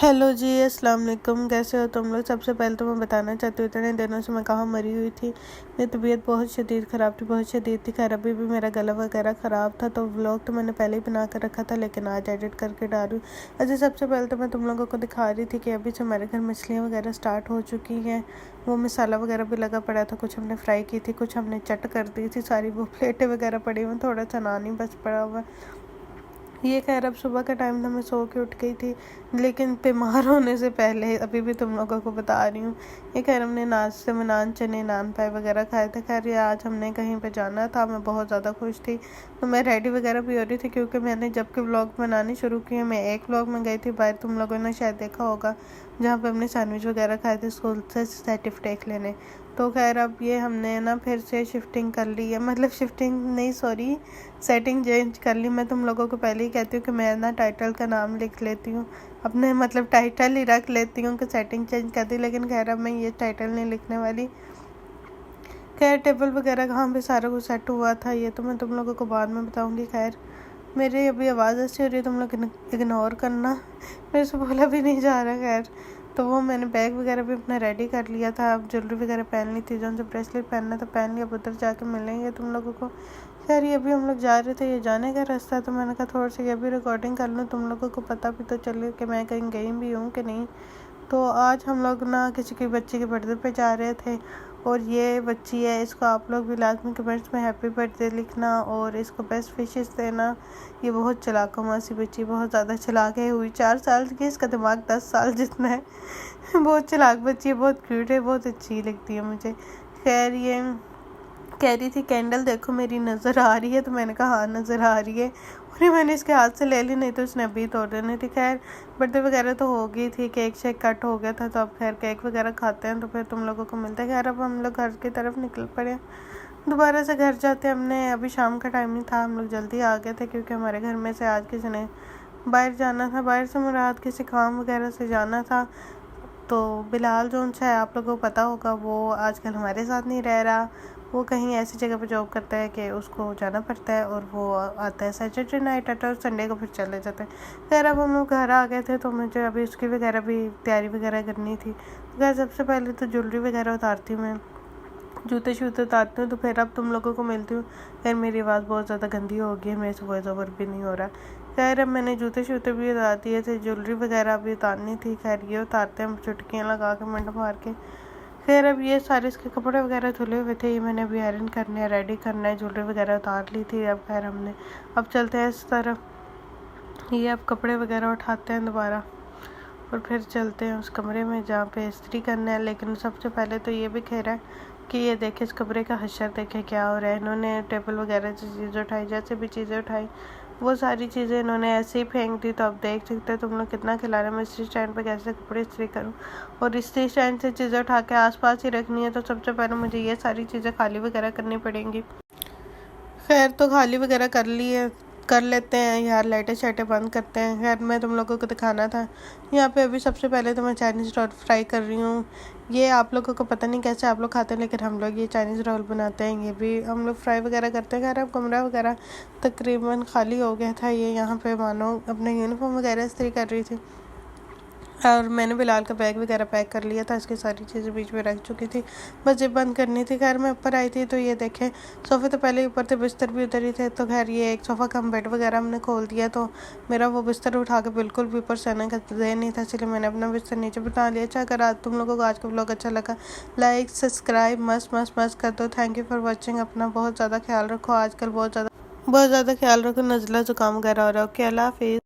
Hello जी, अस्सलाम वालेकुम। कैसे हो तुम लोग? सबसे पहले तो मैं बताना चाहती हूँ इतने दिनों से मैं कहाँ मरी हुई थी। मेरी तबीयत बहुत शदीद ख़राब थी, बहुत शदीद थी। खैर अभी भी मेरा गला वगैरह ख़राब था, तो व्लॉग तो मैंने पहले ही बना कर रखा था, लेकिन आज एडिट करके डाल रही हूँ। अच्छा, सबसे पहले तो मैं तुम लोगों को दिखा रही थी कि अभी से हमारे घर मछलियाँ वगैरह स्टार्ट हो चुकी हैं। वो मसाला वगैरह भी लगा पड़ा था, कुछ हमने फ्राई की थी, कुछ हमने चट कर दी थी। सारी वो प्लेटें वगैरह पड़ी हुई, थोड़ा सा नान ही बस पड़ा हुआ। ये खैर अब सुबह का टाइम था, मैं सो के उठ गई थी, लेकिन बीमार होने से पहले अभी भी तुम लोगों को बता रही हूँ। ये खैर हमने नाश्ते में नान चने नान पाए वगैरह खाए थे। खैर ये आज हमने कहीं पे जाना था, मैं बहुत ज़्यादा खुश थी, तो मैं रेडी वगैरह भी हो रही थी, क्योंकि मैंने जब के व्लॉग बनाने शुरू किए, मैं एक व्लॉग में गई थी बाहर, तुम लोगों ने शायद देखा होगा, जहाँ पे हमने सैंडविच वगैरह खाए थे स्कूल से सर्टिफिकेट लेने। तो खैर अब ये हमने ना फिर से शिफ्टिंग कर ली है, मतलब शिफ्टिंग नहीं, सॉरी, सेटिंग चेंज कर ली। मैं तुम लोगों को पहले ही कहती हूँ कि मैं ना टाइटल का नाम लिख लेती हूँ अपने, मतलब टाइटल ही रख लेती हूँ कि सेटिंग चेंज कर दी, लेकिन खैर अब मैं ये टाइटल नहीं लिखने वाली। खैर टेबल वगैरह कहाँ पे सारा कुछ सेट हुआ था, ये तो मैं तुम लोगों को बाद में बताऊँगी। खैर मेरी अभी आवाज़ ऐसी हो रही है, तुम लोग इग्नोर करना, मेरे से बोला भी नहीं जा रहा। खैर तो वो मैंने बैग वगैरह भी अपना रेडी कर लिया था, अब ज्वेलरी वगैरह पहन ली थी, जो उनसे ब्रेसलेट पहनना था पहन लिया, अब उधर जाके मिलेंगे तुम लोगों को। खैर ये भी हम लोग जा रहे थे, ये जाने का रास्ता, तो मैंने कहा थोड़ा सा ये भी रिकॉर्डिंग कर लूँ, तुम लोगों को पता भी तो चले कि मैं कहीं गई भी हूँ कि नहीं। तो आज हम लोग ना किसी की बच्ची के बर्थडे पे जा रहे थे, और ये बच्ची है, इसको आप लोग भी लाजमी कमेंट्स में हैप्पी बर्थडे लिखना और इसको बेस्ट विशेस देना। ये बहुत चालाक मासी बच्ची, बहुत ज़्यादा चालाक है, हुई 4 साल की, इसका दिमाग 10 साल जितना है। बहुत चालाक बच्ची है, बहुत क्यूट है, बहुत अच्छी लगती है मुझे। खैर ये कह रही थी कैंडल देखो मेरी नज़र आ रही है, तो मैंने कहा हाँ नज़र आ रही है, और मैंने इसके हाथ से ले ली, नहीं तो उसने अभी तोड़ देनी थी। खैर बर्थडे वगैरह तो हो गई थी, केक शेक कट हो गया था, तो अब खैर केक वगैरह खाते हैं, तो फिर तुम लोगों को मिलता है। खैर अब हम लोग घर की तरफ निकल पड़े, दोबारा से घर जाते। हमने अभी शाम का टाइम ही था, हम लोग जल्दी आ गए थे, क्योंकि हमारे घर में से आज किसी ने बाहर जाना था, बाहर से मुराद किसी काम वगैरह से जाना था। तो बिलाल जो उनसे है, आप लोगों को पता होगा, वो आजकल हमारे साथ नहीं रह रहा, वो कहीं ऐसी जगह पर जॉब करता है कि उसको जाना पड़ता है, और वो आता है सैटरडे नाइट आता है और संडे को फिर चले जाते हैं। खैर अब हम लोग घर आ गए थे, तो मुझे अभी उसकी वगैरह भी तैयारी वगैरह करनी थी। खैर सबसे पहले तो ज्वेलरी वगैरह उतारती हूँ मैं, जूते शूते उतारती हूँ, तो फिर अब तुम लोगों को मिलती हूँ। खैर मेरी आवाज़ बहुत ज़्यादा गंदी हो गई है, मेरे से वॉइस ओवर भी नहीं हो रहा। खैर अब मैंने जूते शूते भी उतार दिए थे, ज्वेलरी वगैरह भी उतारनी थी। खैर ये उतारते हैं चुटकियाँ लगा के, मंड मार के। खैर अब ये सारे इसके कपड़े वगैरह धुले हुए थे, ये मैंने अभी आयरन करने है, रेडी करना है, ज्वेलरी वगैरह उतार ली थी। अब खैर हमने अब चलते हैं इस तरफ, ये अब कपड़े वगैरह उठाते हैं दोबारा, और फिर चलते हैं उस कमरे में जहाँ पे इस्त्री करना है। लेकिन सबसे पहले तो ये भी कह रहा है कि ये देखे इस कमरे का हशर, देखे क्या हो रहा है। इन्होंने टेबल वगैरह से चीज़ें उठाई, जैसे भी चीज़ें उठाई वो सारी चीज़ें इन्होंने ऐसे ही फेंक दी। तो अब देख सकते हो तुम लोग कितना खिला रहे हैं। मैं इस्त्री स्टैंड पे कैसे कपड़े इस्त्री करूँ, और इस्त्री स्टैंड से चीज़ें उठा के आसपास ही रखनी है, तो सबसे पहले मुझे ये सारी चीज़ें खाली वगैरह करनी पड़ेंगी। खैर तो खाली वगैरह कर लेते हैं यार, लाइटें शाइटें बंद करते हैं। खैर मैं तुम लोगों को दिखाना था, यहाँ पे अभी सबसे पहले तो मैं चाइनीज़ रोल फ्राई कर रही हूँ। ये आप लोगों को पता नहीं कैसे आप लोग खाते हैं, लेकिन हम लोग ये चाइनीज़ रोल बनाते हैं, ये भी हम लोग फ्राई वगैरह करते हैं। खैर अब कमरा वगैरह तकरीबन खाली हो गया था, ये यहाँ पे मानो अपने यूनिफॉर्म वगैरह इस्त्री कर रही थी, और मैंने बिलाल का बैग वगैरह पैक कर लिया था, इसकी सारी चीज़ें बीच में रख चुकी थी, बस जिप बंद करनी थी। खैर मैं ऊपर आई थी, तो ये देखें सोफ़े तो पहले ही ऊपर थे, बिस्तर भी उधर ही थे। तो खैर ये एक सोफ़ा कम बेड वगैरह हमने खोल दिया, तो मेरा वो बिस्तर उठा के बिल्कुल भी ऊपर सोने का दे नहीं था, इसलिए मैंने अपना बिस्तर नीचे बिठा लिया। अच्छा, अगर आज तुम लोगों को आज का व्लॉग अच्छा लगा, लाइक सब्सक्राइब मस्त मस्त मस्त कर दो। Thank you for watching. अपना बहुत ज़्यादा ख्याल रखो, आजकल बहुत ज़्यादा ख्याल रखो, नज़ला ज़ुकाम वगैरह हो रहा है। ओके, अल्लाह हाफिज़।